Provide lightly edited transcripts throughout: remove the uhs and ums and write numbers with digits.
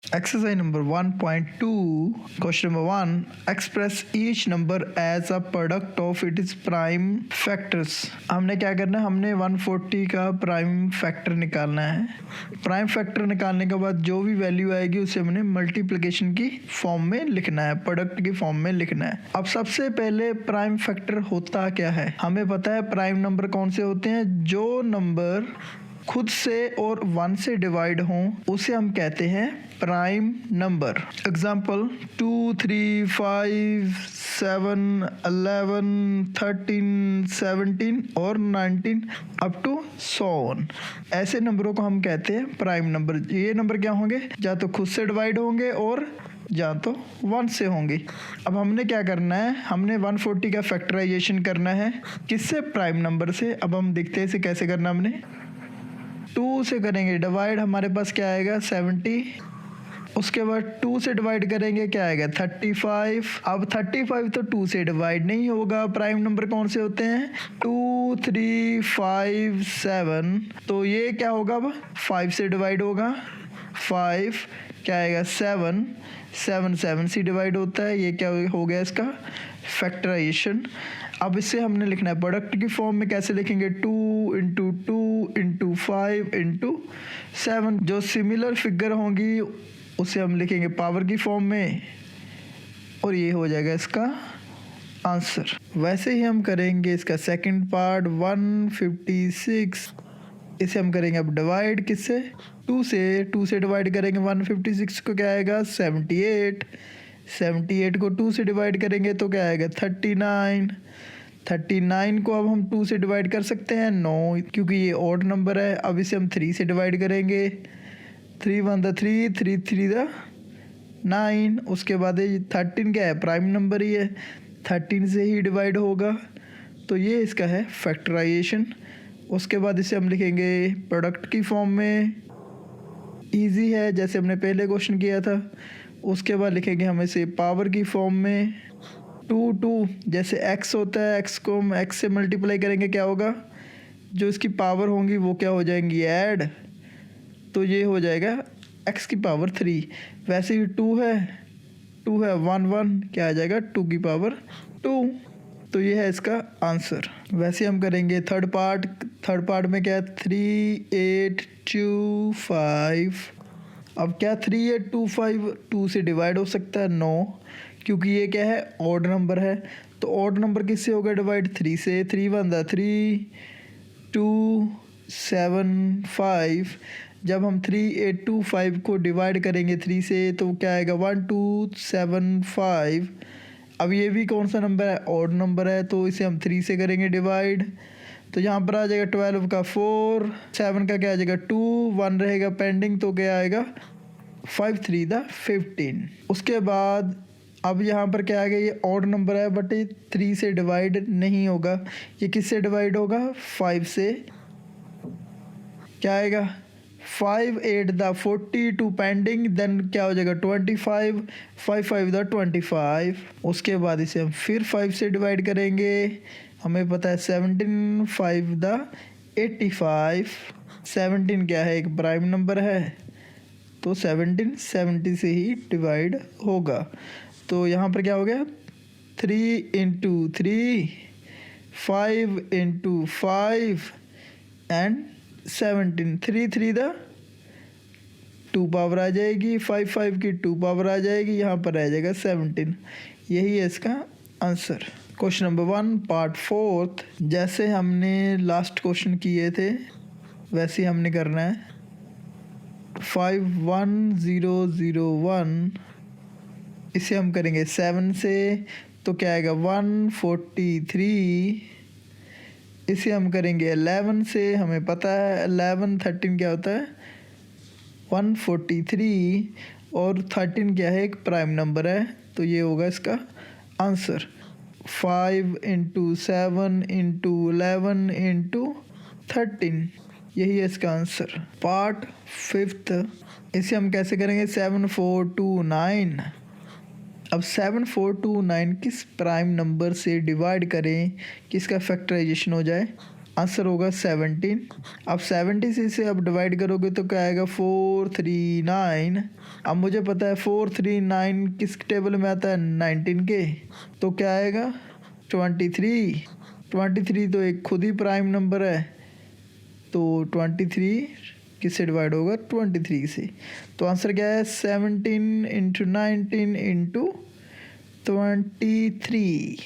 Exercise number 1.2, question number 1. Express each number as a product of its prime factors. हमने क्या करना है, हमने 140 का प्राइम फैक्टर निकालना है। प्राइम फैक्टर निकालने के बाद जो भी वैल्यू आएगी उसे हमने मल्टीप्लिकेशन की फॉर्म में लिखना है, प्रोडक्ट की फॉर्म में लिखना है। अब सबसे पहले प्राइम फैक्टर होता क्या है, हमें पता है प्राइम नंबर कौन से होते हैं, जो नंबर खुद से और 1 से डिवाइड हों उसे हम कहते हैं प्राइम नंबर। एग्जाम्पल 2, 3, 5, 7, 11, 13, 17 और 19 अप टू सो ऑन। ऐसे नंबरों को हम कहते हैं प्राइम नंबर। ये नंबर क्या होंगे, या तो खुद से डिवाइड होंगे और या तो 1 से होंगे। अब हमने क्या करना है, हमने 140 का फैक्टराइजेशन करना है। किससे, प्राइम नंबर से। अब हम देखते हैं इसे कैसे करना। हमने 2 से करेंगे डिवाइड, हमारे पास क्या आएगा 70। उसके बाद 2 से डिवाइड करेंगे, क्या आएगा 35। अब 35 तो 2 से डिवाइड नहीं होगा। प्राइम नंबर कौन से होते हैं, 2, 3, 5, 7। तो ये क्या होगा, अब 5 से डिवाइड होगा। 5 क्या आएगा 7, 7 से डिवाइड होता है। ये क्या हो गया इसका फैक्टराइजेशन। अब इससे हमने लिखना है प्रोडक्ट की फॉर्म में। कैसे लिखेंगे, 2 इंटू 2 इंटू 5 इंटू 7। जो सिमिलर फिगर होंगी उसे हम लिखेंगे पावर की फॉर्म में और ये हो जाएगा इसका आंसर। वैसे ही हम करेंगे इसका सेकंड पार्ट 156। इसे हम करेंगे अब डिवाइड, किससे, 2 से डिवाइड करेंगे 156 को, क्या आएगा 78। 78 को 2 से डिवाइड करेंगे तो क्या आएगा 39। 39 को अब हम 2 से डिवाइड कर सकते हैं, नो, क्योंकि ये ऑड नंबर है। अब इसे हम 3 से डिवाइड करेंगे। 3 1 3, 3 3 9। उसके बाद ये 13 क्या है, प्राइम नंबर ही है, 13 से ही डिवाइड होगा। तो ये इसका है फैक्टराइजेशन। उसके बाद इसे हम लिखेंगे प्रोडक्ट की फॉर्म में। इजी है, जैसे हमने पहले क्वेश्चन किया था। उसके बाद लिखेंगे हम इसे पावर की फॉर्म में। 2 2 जैसे x होता है, x को हम x से मल्टीप्लाई करेंगे, क्या होगा, जो इसकी पावर होंगी वो क्या हो जाएंगी ऐड। तो ये हो जाएगा x की पावर 3। वैसे ही 2 है 1 1, क्या आ जाएगा 2 की पावर 2। तो ये है इसका आंसर। वैसे हम करेंगे थर्ड पार्ट में क्या है 3 8 2 5। अब क्या 3 8 2 5 2 से डिवाइड हो सकता है, नो, क्योंकि ये क्या है ऑड नंबर है। तो ऑड नंबर किससे होगा डिवाइड, 3 से। 3 1 3 2 7 5। जब हम 3 8 2 5 को डिवाइड करेंगे 3 से तो क्या आएगा 1 2 7 5। अब ये भी कौन सा नंबर है, ऑड नंबर है, तो इसे हम 3 से करेंगे डिवाइड। तो यहाँ पर आ जाएगा 12 का 4, 7 का क्या आ जाएगा 2, 1 रहेगा पेंडिंग, तो क्या आएगा 5 3 15। उसके बाद अब यहाँ पर क्या आएगा, ये ऑड नंबर है बट ये 3 से डिवाइड नहीं होगा। ये किससे डिवाइड होगा, 5 से। क्या आएगा 5 8 42 पेंडिंग, देन क्या हो जाएगा 25, 5 5 25। उसके बाद इसे हम फिर 5 से डिवाइड करेंगे। हमें पता है 17 5 85। 17 क्या है, एक प्राइम नंबर है, तो 17 70 से ही डिवाइड होगा। तो यहाँ पर क्या हो गया 3 इंटू 3, 5 इंटू 5 एंड 17। 3 3 2 पावर आ जाएगी, 5 5 की 2 पावर आ जाएगी, यहाँ पर रह जाएगा 17। यही है इसका आंसर। Question number 1 part 4। जैसे हमने लास्ट क्वेश्चन किए थे वैसे ही हमने करना है। 5 1 0 0 1, इसे हम करेंगे 7 से, तो क्या आएगा 143। इसे हम करेंगे 11 से, हमें पता है 11 13 क्या होता है 143, और 13 क्या है, एक प्राइम नंबर है, तो ये होगा इसका आंसर। 5 इंटू 7 इंटू 11 इंटू 13, यही है इसका आंसर। पार्ट 5, इसे हम कैसे करेंगे 7 4 2 9। अब 7 4 2 9 किस प्राइम नंबर से डिवाइड करें कि इसका फैक्टराइजेशन हो जाए आंसर होगा 17। अब 70 से अब डिवाइड करोगे तो क्या आएगा 439। अब मुझे पता है 439 किस टेबल में आता है 19 के, तो क्या आएगा 23। 23 तो एक खुद ही प्राइम नंबर है, तो 23 किससे डिवाइड होगा 23 से। तो आंसर क्या है 17 into 19 into 23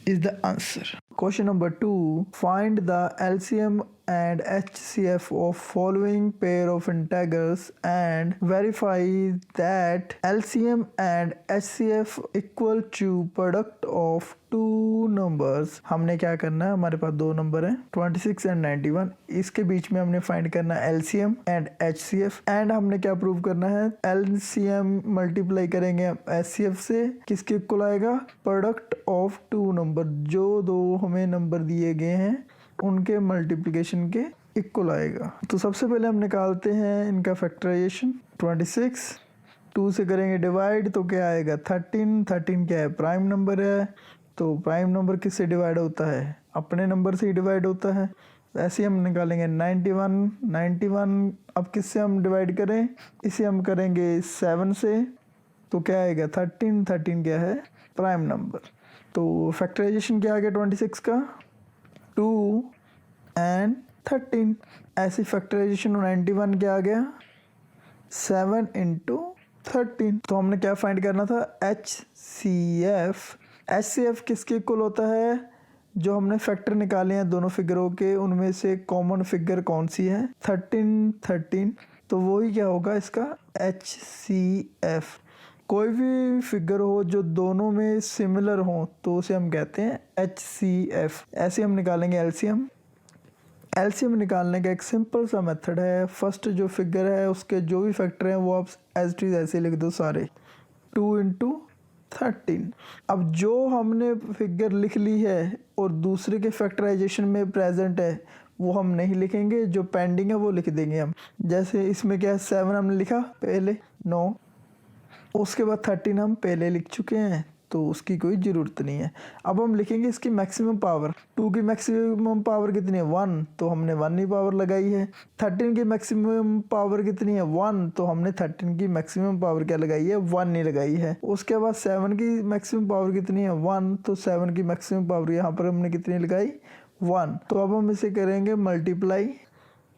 is the answer. Question number 2. Find the LCM and HCF of following pair of integers and verify that LCM and HCF equal to product of two numbers. हमने क्या करना है, हमारे पास दो नंबर हैं 26 and 91, इसके बीच में हमने फाइंड करना है LCM एंड HCF एंड हमने क्या प्रूव करना है LCM मल्टीप्लाई करेंगे HCF से, किसके इक्वल आएगा प्रोडक्ट ऑफ टू नंबर, जो दो हमें नंबर दिए गए हैं उनके मल्टीप्लिकेशन के इक्वल आएगा। तो सबसे पहले हम निकालते हैं इनका फैक्टराइजेशन। 26 2 से करेंगे डिवाइड तो क्या आएगा 13। 13 क्या है प्राइम नंबर है, तो प्राइम नंबर किससे डिवाइड होता है अपने नंबर से ही डिवाइड होता है। ऐसे हम निकालेंगे 91। 91 अब किससे हम डिवाइड करें, इसे हम करेंगे 7 से, तो क्या आएगा 13। 13 क्या है प्राइम नंबर। तो फैक्टराइजेशन क्या आ गया 26 का 2 एंड 13। ऐसी फैक्टराइजेशन 91 क्या आ गया 7 इंटू 13। तो हमने क्या फाइंड करना था HCF। HCF किसके इक्वल होता है, जो हमने फैक्टर निकाले हैं दोनों फिगरों के उनमें से कॉमन फिगर कौन सी है 13 13, तो वही क्या होगा इसका HCF। कोई भी फिगर हो जो दोनों में सिमिलर हो तो उसे हम कहते हैं HCF। ऐसे हम निकालेंगे LCM। LCM निकालने का एक सिंपल सा मेथड है, फर्स्ट जो फिगर है उसके जो भी फैक्टर हैं वो आप एज इट इज ऐसे लिख दो सारे 2 इंटू 13। अब जो हमने फिगर लिख ली है और दूसरे के फैक्टराइजेशन में प्रेजेंट है वो हम नहीं लिखेंगे, जो पेंडिंग है वो लिख देंगे हम। जैसे इसमें क्या है 7 हमने लिखा पहले 9, उसके बाद 13 हम पहले लिख चुके हैं तो उसकी कोई ज़रूरत नहीं है। अब हम लिखेंगे इसकी मैक्सिमम पावर। 2 की मैक्सिमम पावर कितनी है 1, तो हमने 1 ही पावर लगाई है। 13 की मैक्सिमम पावर कितनी है 1, तो हमने 13 की मैक्सिमम पावर क्या लगाई है 1 नहीं लगाई है। उसके बाद 7 की मैक्सिमम पावर कितनी है 1, तो 7 की मैक्सिमम पावर यहाँ पर हमने कितनी लगाई 1। तो अब हम इसे करेंगे multiply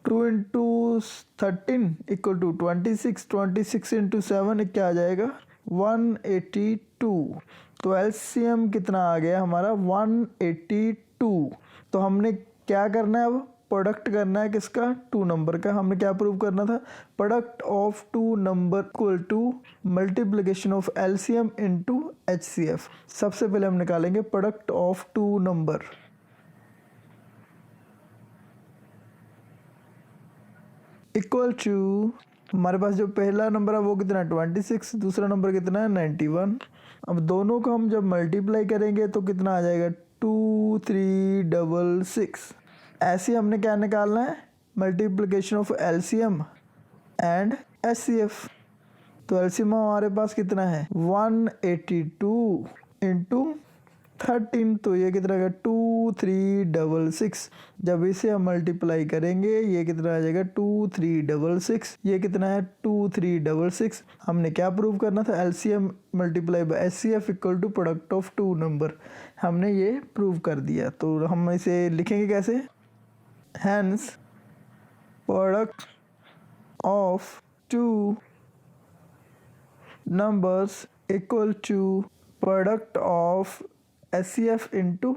2 into 13 equal to 26। 26 into 7 क्या आ जाएगा 182। तो LCM कितना आ गया हमारा 182। तो हमने क्या करना है अब प्रोडक्ट करना है किसका टू नंबर का। हमने क्या प्रूव करना था product of two number equal to multiplication of LCM into HCF। सबसे पहले हम निकालेंगे product of two number. Equal to हमारे पास जो पहला नंबर है वो कितना है 26, दूसरा नंबर कितना है 91। अब दोनों को हम जब मल्टीप्लाई करेंगे तो कितना आ जाएगा 2366। ऐसे हमने क्या निकालना है multiplication of LCM and HCF। तो LCM हमारे पास कितना है 182 इंटू 13, तो ये कितना आएगा 2366। जब इसे हम मल्टीप्लाई करेंगे ये कितना आ जाएगा 2366, ये कितना है 2366। हमने क्या प्रूव करना था LCM multiply by HCF equal to product of two number. हमने ये प्रूव कर दिया। तो हम इसे लिखेंगे कैसे, hence product of two numbers equal to product of HCF into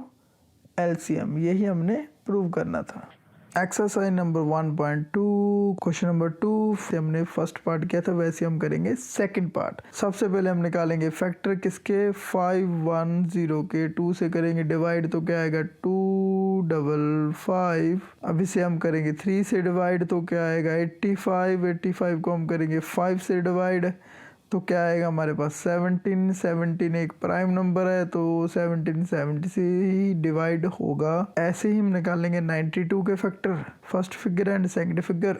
LCM। यही हमने प्रूव करना था। एक्सरसाइज नंबर 1.2 क्वेश्चन नंबर 2 से हमने फर्स्ट पार्ट किया था, वैसे हम करेंगे सेकंड पार्ट। सबसे पहले हम निकालेंगे फैक्टर किसके 510 के। 2 से करेंगे डिवाइड तो क्या आएगा 255। अब इसे हम करेंगे 3 से डिवाइड तो क्या आएगा 85। 85 को हम करेंगे 5 से डिवाइड तो क्या आएगा हमारे पास 17। 17 एक प्राइम नंबर है तो 17 70 से ही डिवाइड होगा। ऐसे ही हम निकालेंगे 92 के factor, first figure and second figure.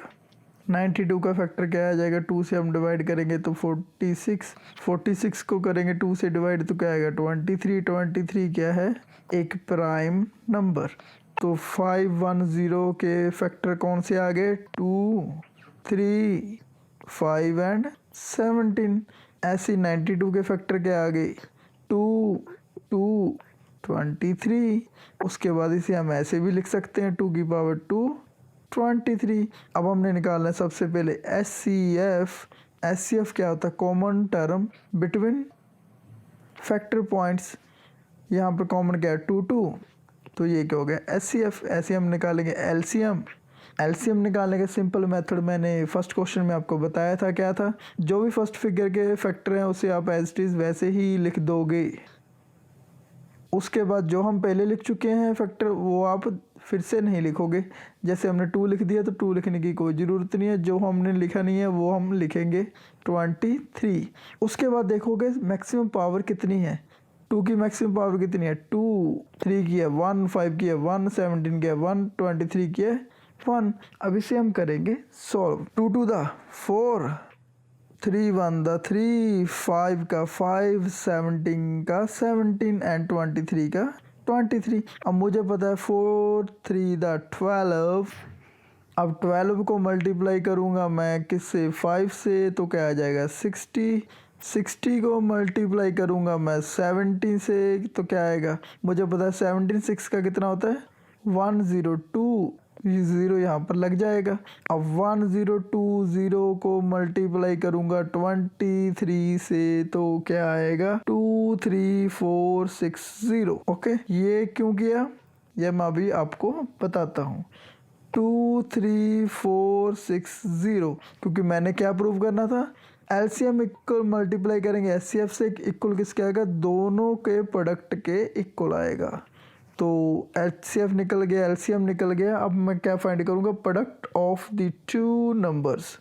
92 का फैक्टर क्या आ जाएगा 2 से हम डिवाइड करेंगे तो 46। 46 को करेंगे 2 से डिवाइड तो क्या आएगा 23। 23 क्या है एक प्राइम नंबर। तो 510 के फैक्टर कौन से आ गए? 2, 3, 5 एंड 17। ऐसे 92 के फैक्टर क्या आ गए? 2, 2, 23। उसके बाद इसे हम ऐसे भी लिख सकते हैं 2 की पावर 2, 23। अब हमने निकालना है सबसे पहले HCF। HCF क्या होता है? Common term between factor points. यहाँ पर कॉमन क्या है? 2, 2। तो ये क्या हो गया? HCF। ऐसे हम निकालेंगे LCM। LCM निकालने का सिंपल मेथड मैंने फर्स्ट क्वेश्चन में आपको बताया था। क्या था? जो भी फर्स्ट फिगर के फैक्टर हैं उसे आप एज इट इज़ वैसे ही लिख दोगे। उसके बाद जो हम पहले लिख चुके हैं फैक्टर वो आप फिर से नहीं लिखोगे। जैसे हमने 2 लिख दिया तो 2 लिखने की कोई ज़रूरत नहीं है। जो हमने लिखा नहीं है वो हम लिखेंगे 23। उसके बाद देखोगे मैक्सिमम पावर कितनी है। 2 की मैक्सिमम पावर कितनी है? 2, 3 की है 1, 5 की है 1, 17 की है 1, 23 की है 1। अब इसे हम करेंगे सॉल्व। 2 टू द 4, 3 1 द 3, 5 का 5, 17 का 17 एंड 23 का 23। अब मुझे पता है 4 3 द 12। अब 12 को मल्टीप्लाई करूँगा मैं किससे? 5 से, तो क्या आ जाएगा? 60। 60 को मल्टीप्लाई करूँगा मैं 17 से, तो क्या आएगा? मुझे पता है 17 6 का कितना होता है? 102। 0 यहाँ पर लग जाएगा। अब 1020 को मल्टीप्लाई करूँगा 23 से, तो क्या आएगा? 23460। ओके, ये क्यों किया ये मैं अभी आपको बताता हूँ। 23460 क्योंकि मैंने क्या प्रूव करना था? LCM इक्वल मल्टीप्लाई करेंगे HCF से, इक्वल किसके आएगा? दोनों के प्रोडक्ट के इक्वल आएगा। तो HCF निकल गया, LCM निकल गया। अब मैं क्या फाइंड करूँगा? Product of the two numbers.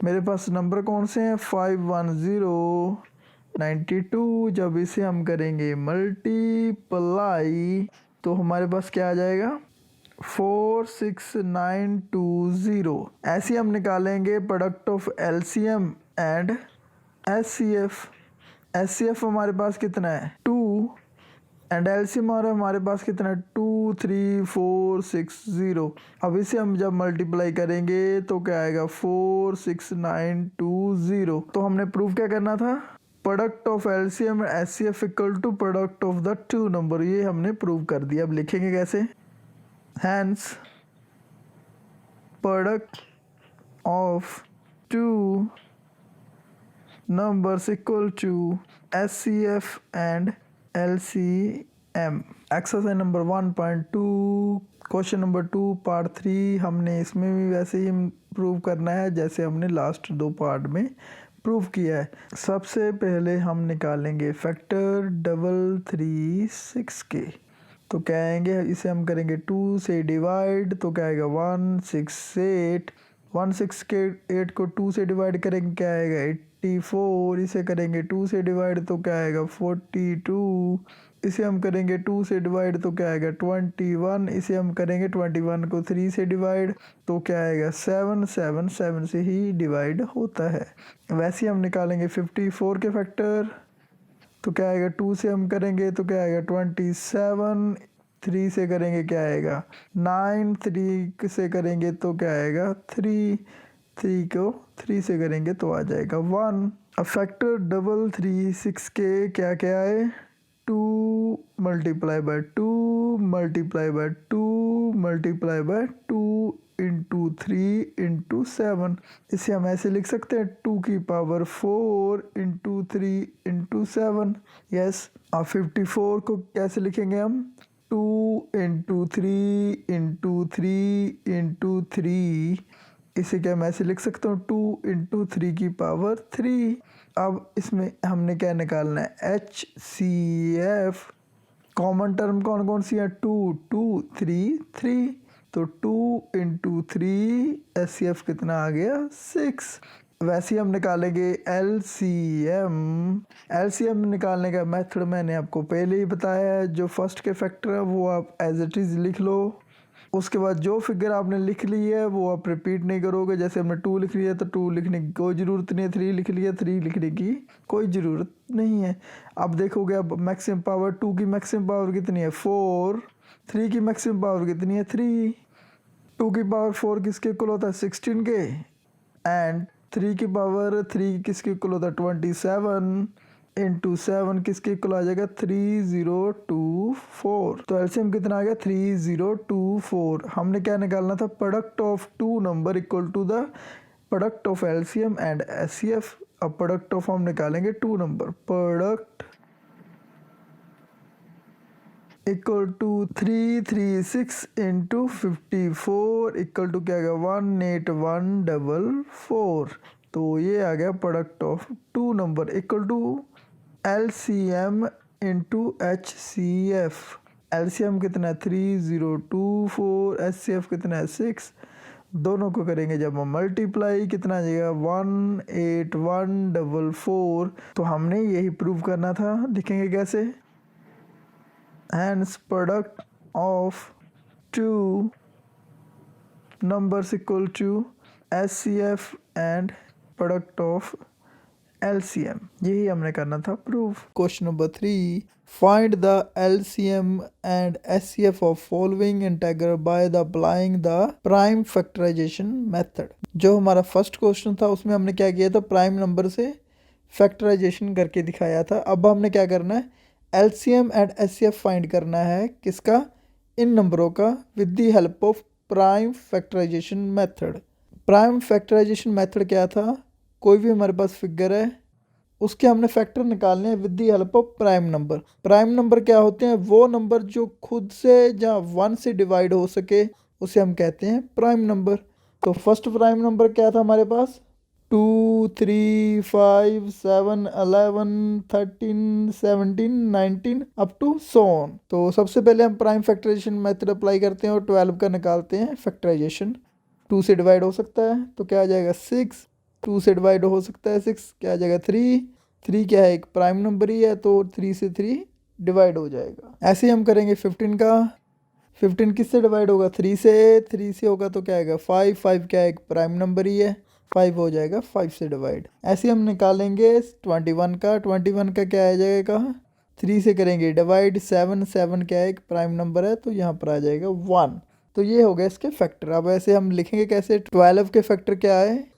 मेरे पास नंबर कौन से हैं? 510, 92। जब इसे हम करेंगे मल्टीप्लाई तो हमारे पास क्या आ जाएगा? 46920। ऐसे हम निकालेंगे product of LCM and HCF। HCF हमारे पास कितना है? 2 एंड LCM हमारे पास कितना है? 23460। अब इसे हम जब मल्टीप्लाई करेंगे तो क्या आएगा? 46920। तो हमने प्रूव क्या करना था? Product of LCM and HCF equal to product of the two number. ये हमने प्रूव कर दिया। अब लिखेंगे कैसे? Hence product of two numbers equal to HCF and LCM। Exercise number 1.2 question number 2 part 3 हमने इसमें भी वैसे ही प्रूव करना है जैसे हमने लास्ट 2 पार्ट में प्रूव किया है। सबसे पहले हम निकालेंगे फैक्टर 336 के। तो क्या आएंगे? इसे हम करेंगे 2 से डिवाइड, तो क्या आएगा? 168। 168 को 2 से डिवाइड करेंगे क्या आएगा? 84। इसे करेंगे 2 से डिवाइड तो क्या आएगा? 42। इसे हम करेंगे 2 से डिवाइड तो क्या आएगा? 21। इसे हम करेंगे 21 को 3 से डिवाइड तो क्या आएगा? 7। 7 7 से ही डिवाइड होता है। वैसे हम निकालेंगे 54 के फैक्टर तो क्या आएगा? 2 से हम करेंगे तो क्या आएगा? 27। 3 से करेंगे क्या आएगा? 9। 3 से करेंगे तो क्या आएगा? 3। 3 को 3 से करेंगे तो आ जाएगा 1। अब फैक्टर 336 के क्या क्या है? 2 multiply by 2 multiply by 2 multiply by 2 into 3 into 7। इसे हम ऐसे लिख सकते हैं 2 की पावर 4 इंटू 3 इंटू 7। यस। अब 54 को कैसे लिखेंगे हम? 2 इंटू 3 इंटू 3 इंटू 3। इसे क्या मैं ऐसे लिख सकता हूँ? 2 इंटू 3 की पावर 3। अब इसमें हमने क्या निकालना है? HCF। कॉमन टर्म कौन कौन सी है? 2 2 3 3। तो 2 इंटू 3 HCF कितना आ गया? 6। वैसे ही हम निकालेंगे LCM। LCM निकालने का मेथड मैंने आपको पहले ही बताया है। जो फर्स्ट के फैक्टर है वो आप एज इट इज़ लिख लो। उसके बाद जो फिगर आपने लिख ली है वो आप रिपीट नहीं करोगे। जैसे हमने 2 लिख लिया तो 2 लिखने की कोई ज़रूरत नहीं है, 3 लिख लिया 3 लिखने की कोई ज़रूरत नहीं है। अब देखोगे अब मैक्सिमम पावर 2 की मैक्सिमम पावर कितनी है 4, 3 की मैक्सिमम पावर कितनी है 3, 2 की पावर 4 किसके इक्वल होता है 16 के, एंड 3 की पावर 3 किसके इक्वल होता है 27 इंटू 7 किसके इक्वल आ जाएगा 3024। तो एलसीएम कितना आ गया 3024। हमने क्या निकालना था, product of two number equal to the product of LCM and HCF. अब प्रोडक्ट ऑफ हम निकालेंगे two number, product equal to 336 into 54 equal to क्या आ गया 18144। तो ये आ गया product of two number equal to LCM into HCF। LCM कितना है 3024, HCF कितना है 6। दोनों को करेंगे जब हम मल्टीप्लाई कितना आ जाएगा 18144। तो हमने यही प्रूव करना था, लिखेंगे कैसे, hence product of two numbers equal to HCF and product of LCM। यही हमने करना था proof. Question number 3, find the LCM and HCF of following integral by the applying the prime factorization method. जो हमारा फर्स्ट क्वेश्चन था उसमें हमने क्या किया था, प्राइम नंबर से फैक्टराइजेशन करके दिखाया था। अब हमने क्या करना है, LCM एंड HCF फाइंड करना है किसका, इन नंबरों का, with the help of prime factorization method. Prime factorization method क्या था, कोई भी हमारे पास फिगर है उसके हमने फैक्टर निकालने हैं with the help of prime number. Prime number क्या होते हैं, वो नंबर जो खुद से या 1 से डिवाइड हो सके उसे हम कहते हैं प्राइम नंबर। तो फर्स्ट प्राइम नंबर क्या था हमारे पास, 2 3 5 7 11 13 17 19 अप टू सो ऑन। तो सबसे पहले हम प्राइम फैक्टराइजेशन मेथड अप्लाई करते हैं और 12 का निकालते हैं फैक्टराइजेशन। 2 से डिवाइड हो सकता है तो क्या आ जाएगा 6, 2 से डिवाइड हो सकता है 6, क्या आ जाएगा 3, 3 क्या है एक प्राइम नंबर ही है तो 3 से 3 डिवाइड हो जाएगा। ऐसे ही हम करेंगे 15 का, 15 किससे डिवाइड होगा 3 से, 3 से होगा तो क्या आएगा 5, 5 क्या है एक प्राइम नंबर ही है, 5 हो जाएगा 5 से डिवाइड। ऐसे हम निकालेंगे 21 का, 21 का क्या आ जाएगा 3 से करेंगे डिवाइड, 7, 7 क्या है एक प्राइम नंबर है तो यहाँ पर आ जाएगा 1। तो ये हो गया इसके फैक्टर। अब ऐसे हम लिखेंगे कैसे, 12 के फैक्टर क्या है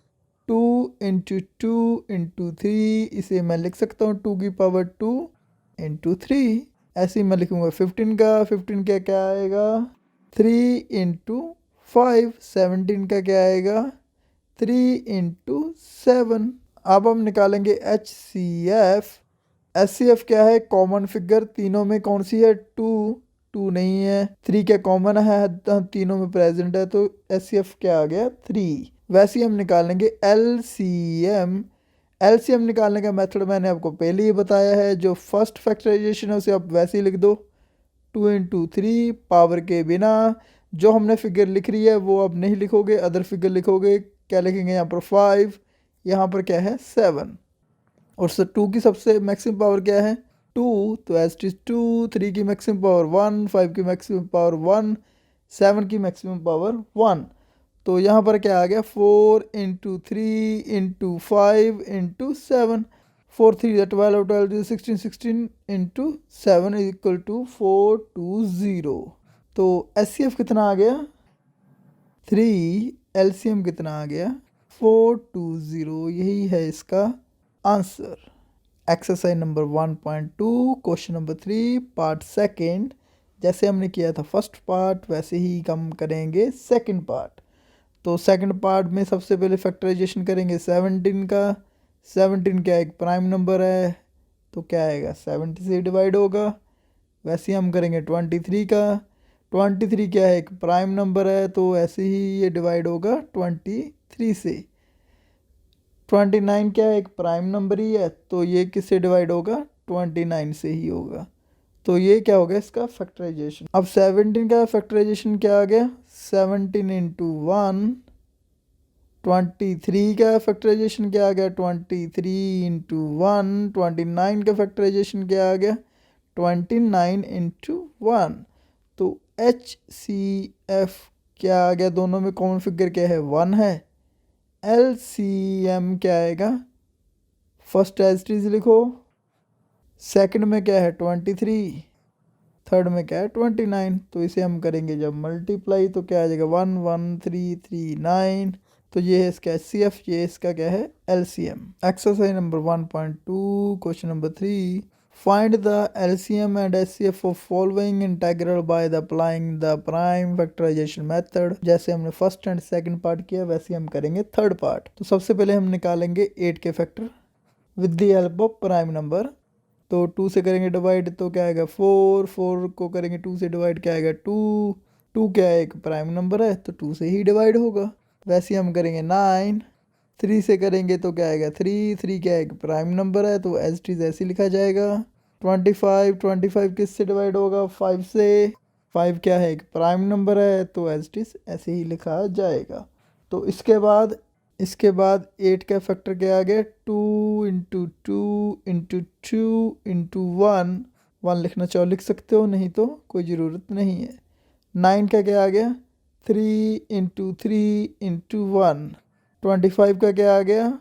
2 इंटू 2 इंटू 3, इसे मैं लिख सकता हूँ 2 की पावर 2 इंटू 3। ऐसे ही मैं लिखूँगा 15 का, 15 क्या क्या आएगा 3 इंटू 5, 17 का क्या आएगा 3 इंटू 7। अब हम निकालेंगे HCF। HCF क्या है, कॉमन फिगर तीनों में कौन सी है 2, 2 नहीं है, 3 क्या कॉमन है तीनों में प्रेजेंट है तो HCF क्या आ गया 3। वैसे ही हम निकालेंगे LCM। LCM निकालने का मेथड मैंने आपको पहले ही बताया है, जो फर्स्ट फैक्टराइजेशन है उसे आप वैसे ही लिख दो 2 इंटू 3 पावर के बिना। जो हमने फिगर लिख रही है वो अब नहीं लिखोगे, अदर फिगर लिखोगे। क्या लिखेंगे यहाँ पर 5, यहाँ पर क्या है 7, और 2 की सबसे मैक्सिमम पावर क्या है 2, तो एस टी 2, 3 की मैक्सिमम पावर 1, 5 की मैक्सिमम पावर 1, 7 की मैक्सिमम पावर 1। तो यहाँ पर क्या आ गया 4 into 3 into 5 into 7, 4 3 12, 12 16, 16 into 7 is equal to 420। तो HCF कितना आ गया 3, LCM कितना आ गया 420। यही है इसका answer. Exercise number 1.2 question number 3 part second. जैसे हमने किया था फर्स्ट पार्ट वैसे ही हम करेंगे सेकंड पार्ट। तो सेकंड पार्ट में सबसे पहले फैक्टराइजेशन करेंगे 17 का। 17 क्या एक प्राइम नंबर है तो क्या आएगा 70 से डिवाइड होगा। वैसे ही हम करेंगे 23 का। 23 क्या है एक प्राइम नंबर है तो ऐसे ही ये डिवाइड होगा 23 से। 29 क्या है एक प्राइम नंबर ही है तो ये किससे डिवाइड होगा 29 से ही होगा। तो ये क्या हो गया इसका फैक्टराइजेशन। अब 17 का फैक्टराइजेशन क्या आ गया 17 इंटू 1। 23 का फैक्टराइजेशन क्या आ गया 23 इंटू 1। 29 का फैक्टराइजेशन क्या आ गया 29 इंटू 1। तो HCF क्या आ गया, दोनों में कॉमन फिगर क्या है 1 है। LCM क्या आएगा, फर्स्ट एज इट इज लिखो, सेकंड में क्या है 23, थर्ड में क्या है 29। तो इसे हम करेंगे जब मल्टीप्लाई तो क्या आ जाएगा 11339। तो ये है इसका HCF, ये इसका क्या है LCM। Exercise number 1.2 question number 3, find the LCM and HCF of following integral by the applying the prime factorization method. जैसे हमने फर्स्ट एंड सेकंड पार्ट किया वैसे हम करेंगे थर्ड पार्ट। तो सबसे पहले हम निकालेंगे 8 के factor with the help of prime number. तो 2 से करेंगे डिवाइड तो क्या आएगा 4, 4 को करेंगे 2 से डिवाइड क्या आएगा 2, 2 क्या है एक प्राइम नंबर है तो 2 से ही डिवाइड होगा। वैसे ही हम करेंगे 9, 3 से करेंगे तो क्या आएगा 3, 3 क्या है एक प्राइम नंबर है तो एज इट इज ऐसे लिखा जाएगा। 25, 25 किससे डिवाइड होगा 5 से, 5 क्या है एक प्राइम नंबर है तो एज इट इज ऐसे ही लिखा जाएगा। तो इसके बाद 8 का फैक्टर क्या आ गया 2 इंटू 2 इंटू 2 इंटू 1 लिखना चाहो लिख सकते हो, नहीं तो कोई ज़रूरत नहीं है। 9 का क्या आ गया 3 इंटू 3 इंटू 1। 25 का क्या आ गया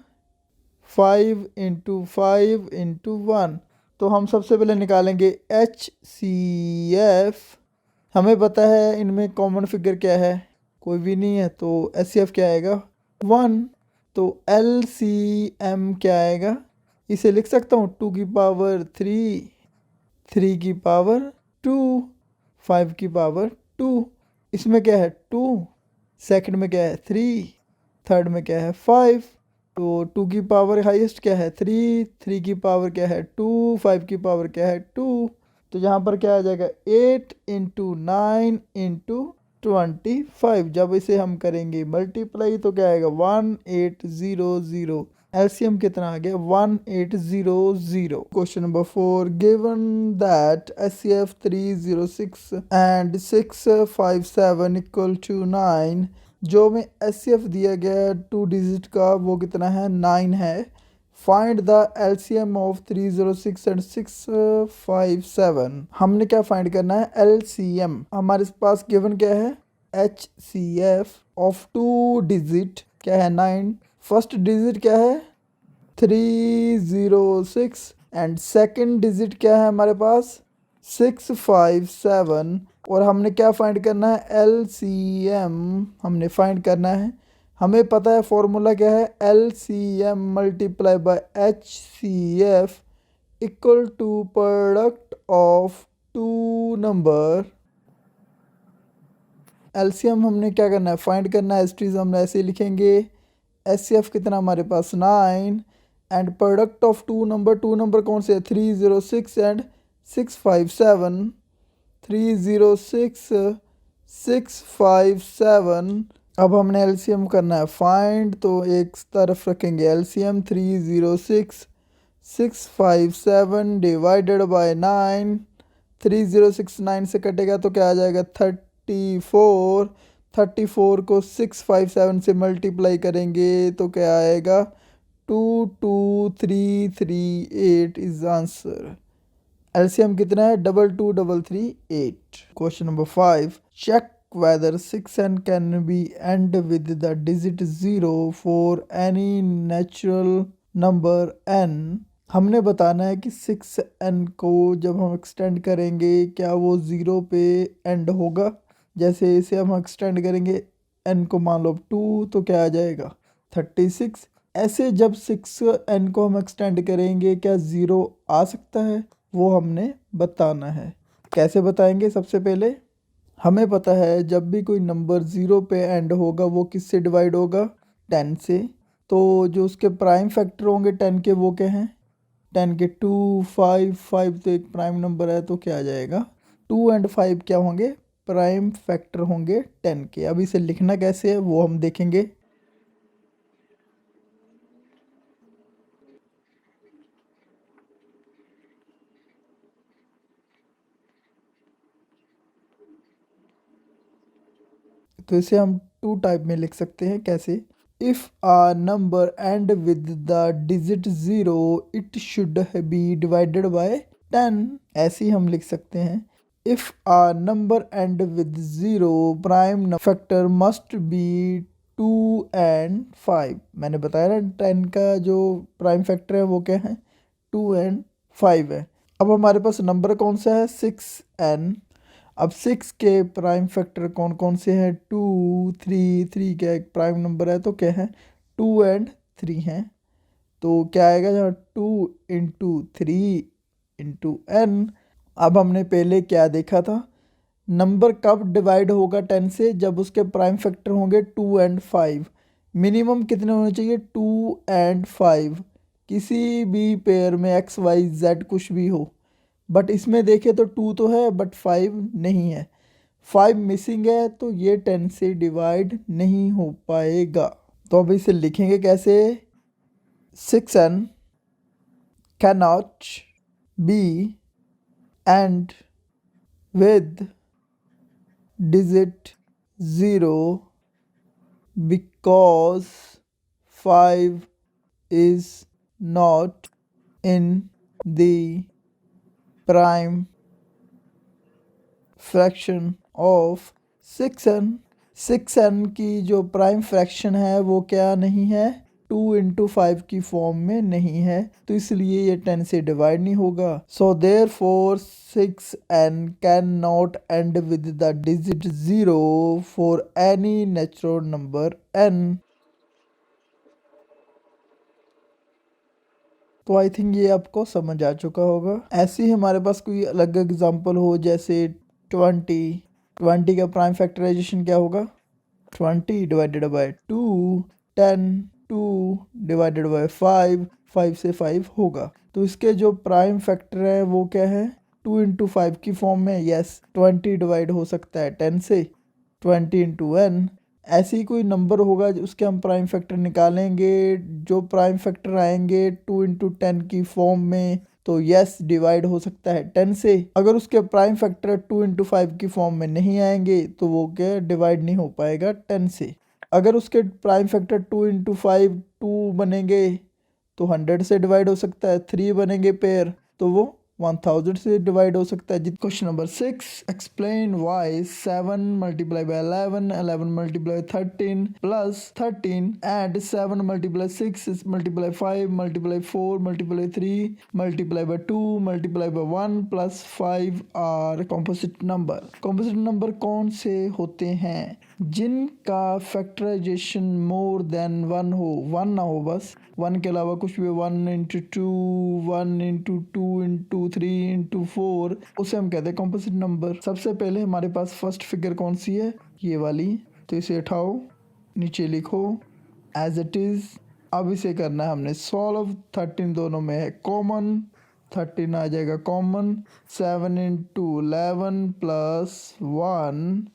5 इंटू 5 इंटू 1। तो हम सबसे पहले निकालेंगे HCF। हमें पता है इनमें कॉमन फिगर क्या है, कोई भी नहीं है तो HCF क्या आएगा 1। तो LCM क्या आएगा, इसे लिख सकता हूँ 2 की पावर 3, 3 की पावर 2, 5 की पावर 2। इसमें क्या है 2, सेकंड में क्या है 3, थर्ड में क्या है 5। तो 2 की पावर हाईएस्ट क्या है 3, 3 की पावर क्या है 2, 5 की पावर क्या है 2। तो यहाँ पर क्या आ जाएगा 8 इंटू 9 इंटू 25। जब इसे हम करेंगे मल्टीप्लाई तो क्या आएगा 1800। एलसीएम कितना आ गया 1800। Question number 4, given that HCF 306 and 657 equal to 9। जो में HCF दिया गया 2 डिजिट का वो कितना है 9 है। Find the LCM of 306 and 657। हमने क्या फाइंड करना है LCM। हमारे पास गिवन क्या है HCF ऑफ 2 डिजिट क्या है 9, फर्स्ट डिजिट क्या है 306 एंड सेकंड डिजिट क्या है हमारे पास 657। और हमने क्या फाइंड करना है LCM हमने फाइंड करना है। हमें पता है फॉर्मूला क्या है LCM multiply by HCF equal to product of 2 number. LCM हमने क्या करना है फाइंड करना है, एस्ट्रीज हम ऐसे लिखेंगे HCF कितना हमारे पास 9 and product of 2 number, 2 number कौन से 306 एंड 657, 306 657। अब हमने LCM करना है फाइंड तो एक तरफ रखेंगे LCM 306 657 डिवाइडेड बाय 9। 306 9 से कटेगा तो क्या आ जाएगा 34। 34 को 657 से मल्टीप्लाई करेंगे तो क्या आएगा 22338 इज आंसर। LCM कितना है 22338। Question number 5, check whether 6n can be end with the digit 0 for any natural number n। हमने बताना है कि 6n को जब हम एक्सटेंड करेंगे क्या वो 0 पे एंड होगा। जैसे इसे हम एक्सटेंड करेंगे n को मान लो 2 तो क्या आ जाएगा 36। ऐसे जब 6n को हम एक्सटेंड करेंगे क्या 0 आ सकता है, वो हमने बताना है। कैसे बताएंगे, सबसे पहले हमें पता है जब भी कोई नंबर 0 पे एंड होगा वो किससे डिवाइड होगा 10 से। तो जो उसके प्राइम फैक्टर होंगे 10 के वो क्या हैं 10 के 2 5 5 तो एक प्राइम नंबर है तो क्या आ जाएगा 2 एंड 5 क्या होंगे प्राइम फैक्टर होंगे 10 के। अब इसे लिखना कैसे है वो हम देखेंगे। तो इसे हम 2 टाइप में लिख सकते हैं। कैसे, if a number end with the digit 0 it should be divided by 10। ऐसे ही हम लिख सकते हैं if a number end with 0 prime factor must be 2 and 5। मैंने बताया ना 10 का जो प्राइम फैक्टर है वो क्या है, 2 and 5 है। अब हमारे पास नंबर कौन सा है, 6n। अब 6 के प्राइम फैक्टर कौन कौन से हैं, 2 3, 3 क्या एक प्राइम नंबर है तो क्या है, 2 and 3 हैं। तो क्या आएगा यहाँ, 2 इंटू 3 इंटू n। अब हमने पहले क्या देखा था, नंबर कब डिवाइड होगा 10 से, जब उसके प्राइम फैक्टर होंगे 2 and 5। मिनिमम कितने होने चाहिए, 2 and 5। किसी भी पेयर में x y z कुछ भी हो, बट इसमें देखें तो 2 तो है बट 5 नहीं है, 5 मिसिंग है, तो ये 10 से डिवाइड नहीं हो पाएगा। तो अब इसे लिखेंगे कैसे, 6n cannot be and with digit 0 because 5 is not in the prime fraction of 6n। 6n की जो प्राइम फ्रैक्शन है वो क्या नहीं है, 2 इंटू 5 की फॉर्म में नहीं है, तो इसलिए ये 10 से डिवाइड नहीं होगा। So therefore 6n can not end with the digit 0 for any natural number n। तो आई थिंक ये आपको समझ आ चुका होगा। ऐसे ही हमारे पास कोई अलग एग्जांपल हो, जैसे 20 का प्राइम फैक्टराइजेशन क्या होगा, 20 डिवाइडेड बाय 2, 10, 2 डिवाइडेड बाय 5, 5 से 5 होगा। तो इसके जो प्राइम फैक्टर है वो क्या है, 2 इंटू 5 की फॉर्म में। यस, 20 डिवाइड हो सकता है 10 से, 20 इंटू n। ऐसी कोई नंबर होगा उसके हम प्राइम फैक्टर निकालेंगे, जो प्राइम फैक्टर आएंगे 2 इंटू 10 की फॉर्म में, तो यस डिवाइड हो सकता है 10 से। अगर उसके प्राइम फैक्टर 2 इंटू 5 की फॉर्म में नहीं आएंगे तो वो क्या डिवाइड नहीं हो पाएगा 10 से। अगर उसके प्राइम फैक्टर 2 इंटू 5 2 बनेंगे तो 100 से डिवाइड हो सकता है, 3 बनेंगे पेयर तो वो 1000 से डिवाइड हो सकता है। Question number 6, explain why 7 multiply by 11, 11 multiply 13 plus 13 and 7 multiply 6 multiply 5 multiply 4 multiply 3 multiply by 2 multiply by 1 plus 5 are composite number. Composite number कौन से होते हैं, जिनका फैक्टराइजेशन मोर देन 1 हो, 1 ना हो बस, 1 के अलावा कुछ भी, 1 इंटू 2, 1 इंटू 2 इंटू 3 इंटू 4, उसे हम कहते हैं कॉम्पोजिट नंबर। सबसे पहले हमारे पास फर्स्ट फिगर कौन सी है, ये वाली, तो इसे उठाओ, नीचे लिखो एज इट इज़। अब इसे करना है हमने सॉल्व, 13 दोनों में है कॉमन, 13 आ जाएगा कॉमन, 7 इंटू 11 प्लस 1।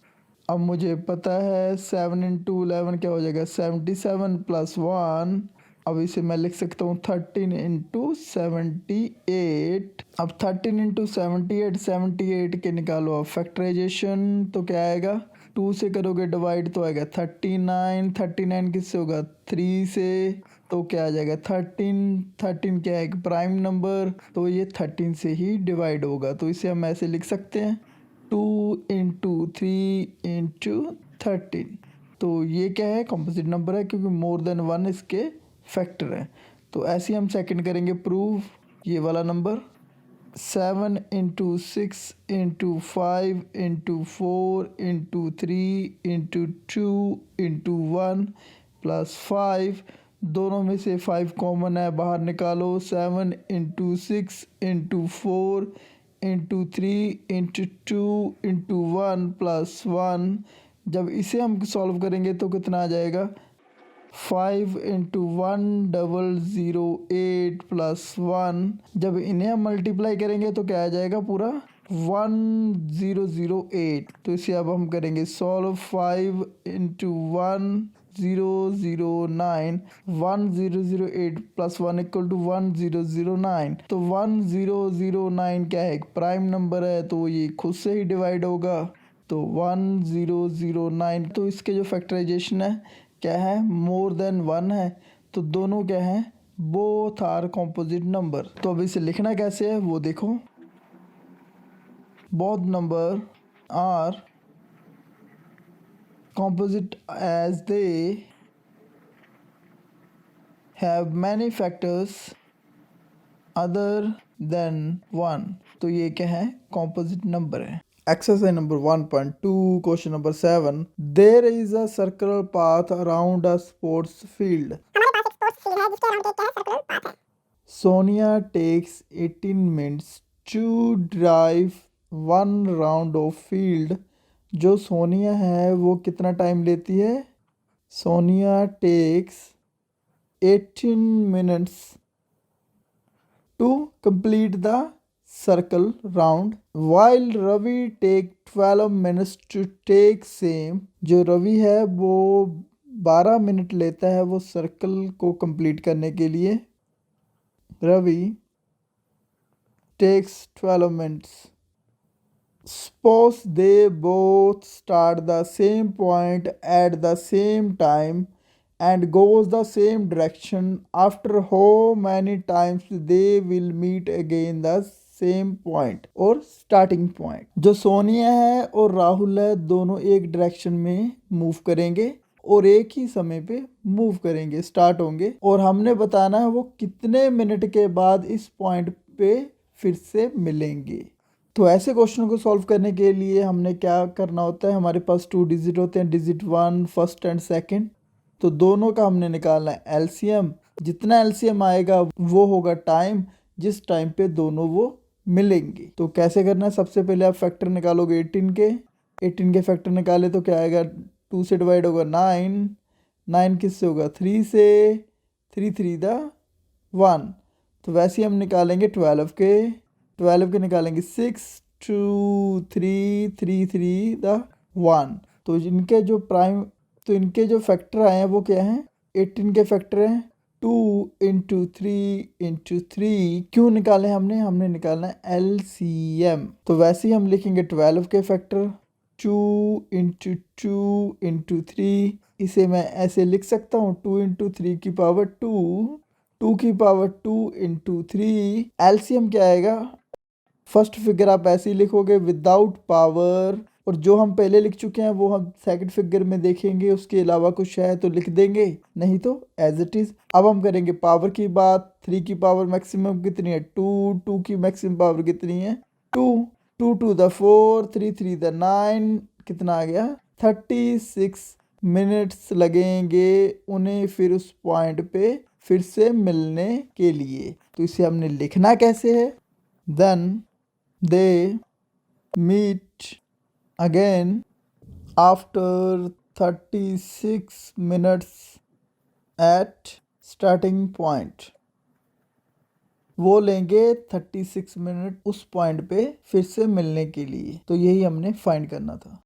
अब मुझे पता है 7 इंटू 11 क्या हो जाएगा, 77 प्लस 1। अब इसे मैं लिख सकता हूँ 13 इंटू 78। अब 13 इंटू 78, 78 के निकालो अब फैक्टराइजेशन, तो क्या आएगा, 2 से करोगे डिवाइड तो आएगा 39, 39 किससे होगा, 3 से, तो क्या आ जाएगा 13, 13 क्या है एक प्राइम नंबर, तो ये 13 से ही डिवाइड होगा। तो इसे हम ऐसे लिख सकते हैं 2 इंटू 3 इंटू 13। तो ये क्या है, कॉम्पोजिट नंबर है, क्योंकि मोर देन 1 इसके फैक्टर है। तो ऐसे ही हम सेकंड करेंगे प्रूव, ये वाला number 7 into 6 into 5 into 4 into 3 into 2 into 1 plus 5, दोनों में से 5 कॉमन है, बाहर निकालो, 7 into 6 into 4 into 3 into 2 into 1 plus 1। जब इसे हम सॉल्व करेंगे तो कितना आ जाएगा, 5 इंटू 1008 प्लस 1। जब इन्हें हम मल्टीप्लाई करेंगे तो क्या आ जाएगा, पूरा 1008। तो इसे अब हम करेंगे solve, 5 into 1009, 1008 plus 1 equal to 1009। तो 1009 क्या है, एक प्राइम नंबर है, तो ये खुद से ही डिवाइड होगा, तो 1009। तो इसके जो फैक्टराइजेशन है क्या है, मोर देन 1 है, तो दोनों क्या हैं, बोथ आर कॉम्पोजिट नंबर। तो अब इसे लिखना कैसे है वो देखो, both number are composite as they have many factors other than 1। तो ये क्या है, composite number है। Exercise number 1.2 question number 7, there is a circular path around a sports field। Sonia takes 18 minutes to drive one round of field। जो सोनिया है वो कितना time लेती है? Sonia takes 18 minutes to complete the circle round while Ravi take 12 minutes to take same। जो रवि है वो 12 minute लेता है वो सर्कल को कंप्लीट करने के लिए। Ravi takes 12 minutes। Suppose they both start the same point at the same time and goes the same direction, after how many times they will meet again the same point और starting point। जो सोनिया है और राहुल है दोनों एक direction में move करेंगे और एक ही समय पे मूव करेंगे, स्टार्ट होंगे, और हमने बताना है वो कितने मिनट के बाद इस पॉइंट पे फिर से मिलेंगे। तो ऐसे क्वेश्चन को सॉल्व करने के लिए हमने क्या करना होता है, हमारे पास 2 डिजिट होते हैं, डिजिट 1 फर्स्ट एंड सेकंड। तो दोनों का हमने निकालना है एलसीएम। जितना एलसीएम आएगा वो होगा टाइम, जिस टाइम पे दोनों वो मिलेंगे। तो कैसे करना है, सबसे पहले आप फैक्टर निकालोगे 18 के। 18 के फैक्टर निकाले तो क्या आएगा, 2 से डिवाइड होगा 9, 9 किससे होगा 3 से, 3 3 दा 1। तो वैसे ही हम निकालेंगे 12 के, 12 के निकालेंगे 6 2 3 3 3 दा 1। तो इनके जो प्राइम, तो इनके जो फैक्टर आए हैं वो क्या हैं, 18 के फैक्टर हैं 2 इंटू 3 इंटू 3। क्यों निकाले हमने निकालना है एलसीएम। तो वैसे ही हम लिखेंगे 12 के फैक्टर 2 इंटू 2 इंटू 3। इसे मैं ऐसे लिख सकता हूँ 2 इंटू 3 की पावर 2, 2 की पावर 2 इंटू 3। एलसीएम क्या आएगा, फर्स्ट फिगर आप ऐसे ही लिखोगे विदाउट पावर, और जो हम पहले लिख चुके हैं वो हम सेकंड फिगर में देखेंगे, उसके अलावा कुछ है तो लिख देंगे, नहीं तो एज इट इज। अब हम करेंगे पावर की बात। 3 की पावर मैक्सिमम कितनी है 2, 2 की मैक्सिमम पावर कितनी है 2, 2 टू द 4, 3 3 द 9, कितना आ गया 36 मिनट्स लगेंगे उन्हें फिर उस पॉइंट पे फिर से मिलने के लिए। तो इसे हमने लिखना कैसे है, then they meet again after 36 minutes at starting point। वो लेंगे 36 मिनट उस पॉइंट पे फिर से मिलने के लिए। तो यही हमने फाइंड करना था।